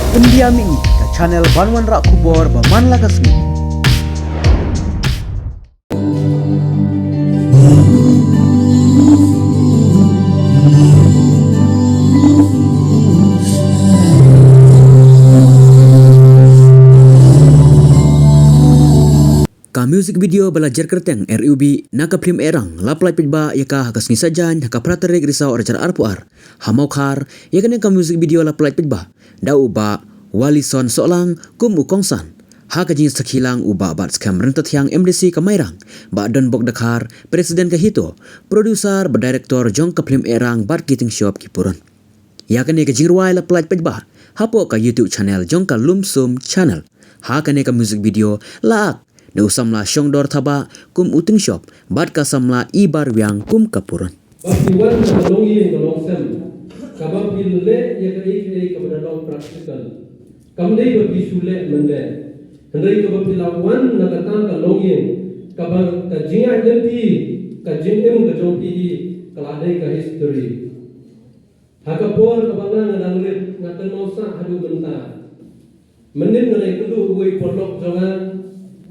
Pendiami ke channel Banwan Rak Kubor Baman Lakasmi. Ka music video belajar kerteng RUB naka film erang laplai pitba yaka hakas nisajan haka praterek risau arajar arpuar hamaukar yakane ka music video laplai pitba dau ba walison solang kum ukongsan haka jin sakhilang uba bat skam rentat yang MDC kamairang ba don bok dakar presiden kahito producer ba director jong ka film erang bat kiting shop kipuron yakane ka jirwai laplai pitba hapo ka YouTube channel jong ka lumsum channel hakane ka music video laak da usamla shongdor thaba kum uting shop bat ka samla ibar wyang kum kapuran Bapiwan na long long sem kabab le ya ka ek ka badalong practical kamdei ba bisule mende hendai ka bapilawan na katang ka long kabab ka jinga jenti ka jingem ka jompi kalade ka history hakapor ka banga na danglet ngatan mausa hadu benta menin ngai kudu uai porlok jangan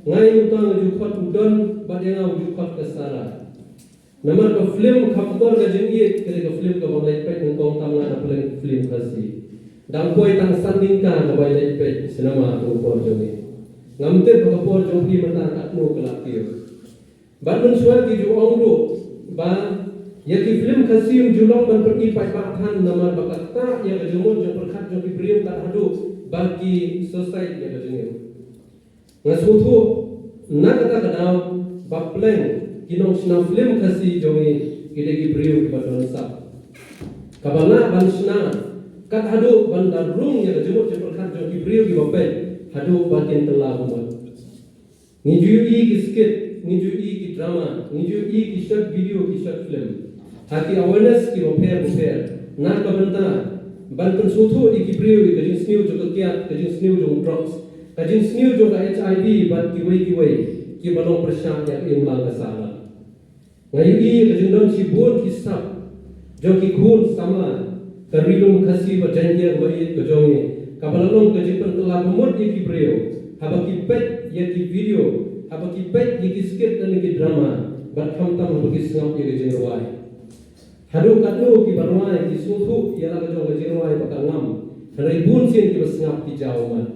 ngai utang jukhat udon badena jukhat kasara namar ka film khaptor ka jingi kare ka film ka bangai pet ng kong tamla na film khasi dang koi tang sanding ka na bangai pet sinama tu por jongi ngamte ka por jongi mata katno kalakio banun swar ki ju ongru ba yaki film khasi um julong ban pergi pai pathan namar bakata ya ka jumon jo perkhat jo ki priyo ka hadu bagi society ya ka jingi ngasutu nak kata kadau bapleng kinong sna film kasi jongi kidegi priu ki badon sa kabala bansna kat hadu bandarung ya jumut perkat jongi priu ki bape hadu batin telah umat ngiju ki skit ngiju ki drama ngiju ki short video ki short film hati awareness ki baper na kabanta ban pensutu ki priu ki jin sniu jo kiat jin sniu jo drops kajin sniu jo ka HIV bat kiwai ki balong persang ya imlang kasala ngayu kajin don si bun ki sap jo ki khun sama karilung khasi ba janjer wai ko jongi kabalong kajin pen telah pemut ki breo haba ki pet ya ki video haba ki pet ki skit dan ki drama bat kham tam haba ki sngap ki jeng wai hadu katnu ki barwai ki sutu ya la jo jeng wai ba ngam rai bun sin ki sngap ki jauman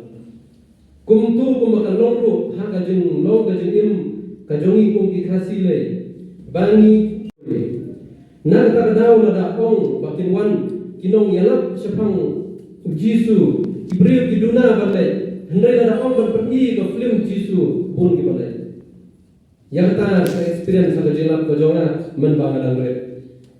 kumtu kumakan longru ha kajing long kajing im kajongi kum ki khasi le bangi na ta daw la da ong bakin wan kinong yalap sepang jisu ibril ki duna balai hendai la da ong ban pergi ke film jisu bun ki balai yang ta experience sa jelap ko jonga men ba ngadang re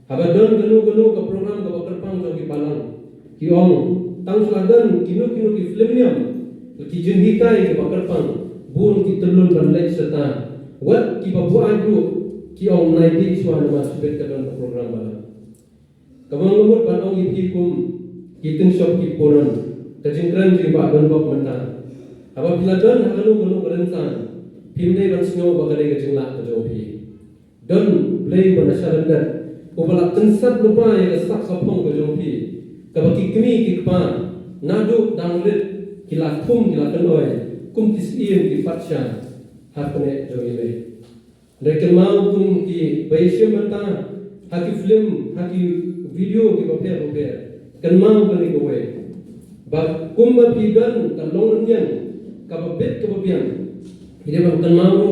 abadon genu ke program ke terpang jo ki balang ki ong tang suladan kinu ki film niam ki jin hikai ke bakarpang bun ki telun ban lek serta wat ki babu agru ki ong nai di suan ma subet ka don program bala kamang lumut ban ong ipi kum ki tin shop ki poran ka jin kran ji ba don bok menta aba bila don hanu gunu karensan pimne ban snow bagare ka jin la ka jo phi don play ban asharandat ubala tensat lupa ya sak sapong ka jo phi ka baki kmi ki pa nadu danglit kila kum kila kenoi kum kisiem ki fatsha hapne jogile lekin mau kum ki baisya mata haki film haki video ki baper kan mau kali kowe ba kum ba pidan kan long nyen ka babet ka babian ide ba kan mau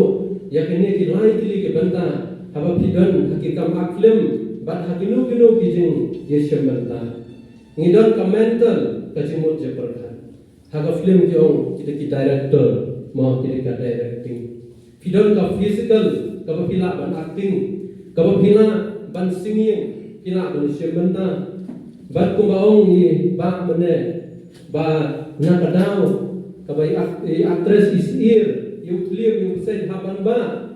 ya kene ki lai kili ki banta haba pidan haki kam ak film ba haki nu ki jing yesya mata ngidon ka mental ka jimut je perkha haga film ki ong kita ki director mau kita ka directing video ka physical ka pila ban acting ka pila ban singing pila ban shembanta bat ko baong ni ba mene ba na ka daw ka bai actress is ear you clear you say haban ba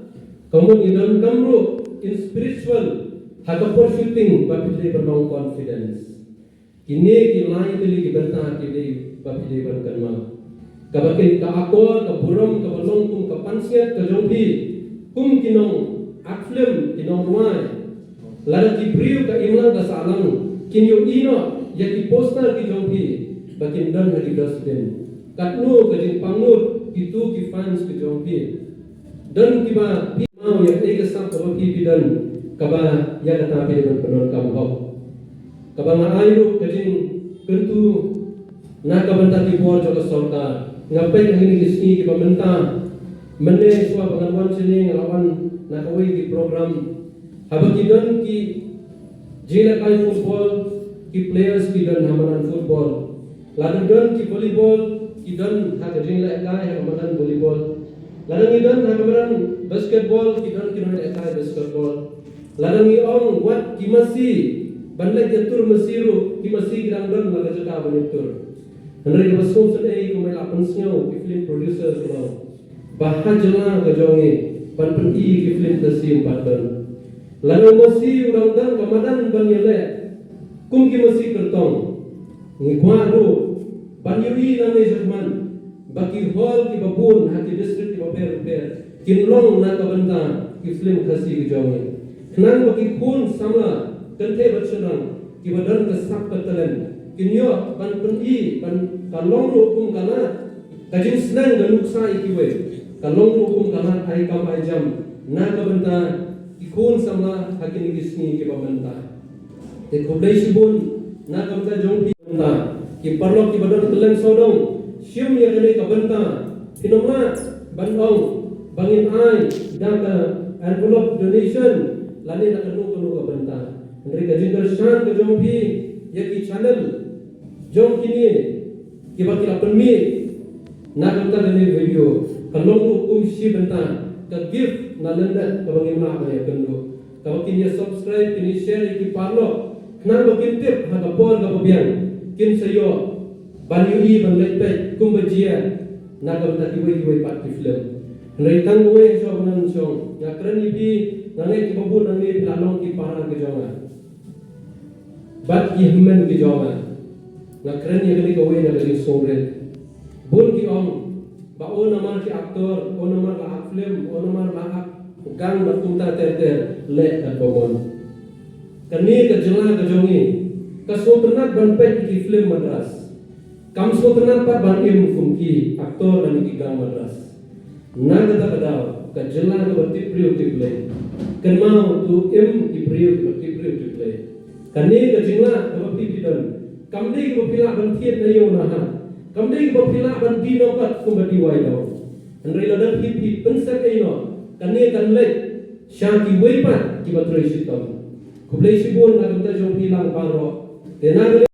kamu idon kamru in spiritual haga for shooting ba pili ban confidence kini ki lain tili ki banta ki papilai ban kanma kabakin ka akor ka buram ka balong kum ka pansiat ka jongpi kum kinong akflem kinong ruai lara ki priu ka imlang ka salang kinyo ino ya ki poster ki jongpi bakin dan hadi dustbin katnu kajing pangnut itu ki fans ke jongpi dan kiba pi mau ya ega sam ko pi dan kaba ya kata pi dengan penon kam hok kaba ngairu kajing kentu na kabanta ti bor jo sorka ngapai ngini kisni kiba menta mene swa pengawan sini ngelawan na kawai di program habaki dan ki jila kai football ki players ki dan hamanan football lalu dan ki volleyball ki dan ha jila kai hamanan volleyball lalu dan hamanan basketball ki dan ki kai basketball lalu ong wat ki masih banlek jatur masiru ki masih girang dan laga jaka banitur henry ke basum sedai ko mai lapan snyo ki film producers ko bahajla ga jongi ban pen i ki film tasim padan lalu masih urang dan kamadan ban yele kum ki masih kertong ngi kwaru ban yui na ne zaman baki hall ki babun hati district ki baper kin long na ka banta ki film khasi ki jongi knan baki khun samla kante bacharang ki badan ka sak patalen kin yo ban pen i ban kalong ru kum kana kajing senang dan nuksa ikiwe kalong ru kum kana ai kam ai jam na ka banta ikun sama hakini gisni ke babanta te khoblai sibun na kamta jongpi banta ki parlok ki badan telan sodong sium ya kene ka banta kinomna bandong bangin ai daga envelope donation lani na kanu ka banta ndri ka jingar shan ka jongpi ya ki channel jong kini ki bakil apmi na kamta kene video kalong ru kum si banta ka gift na lenda ka bangimna ka ya kendo ka bakin ya subscribe kini share ki parlo knan bakin tip ha ka por ka babian kin sayo banyu ban lepe kum bajia na ka banta ki wei pat ki film nai tang we so banan song ya krani bi nangai ki babu nangai lalong ki para ki jonga bat ki himen ki jonga na krani ya ki we na ki songre bun ki ong ba o namar ki aktor o namar la film o namar la gang bertumta ter le dan pomon kani ke jela ke jongi ka soternat ban pet ki film madras kam soternat pat ban im kumki aktor dan ki gang madras na kata kadau ka jela ke berti priu ti play kan mau tu im ki priu ti play kani ke jela ke berti bidan kam dei ke pila ban thiet na yo na ha kam dei ke pila ban di no pat kum bati wai do andai la dan hip pensek ai no kani kan le shanti wei pat ki batrei sitam kublei sibun na kamta jong pilang paro tena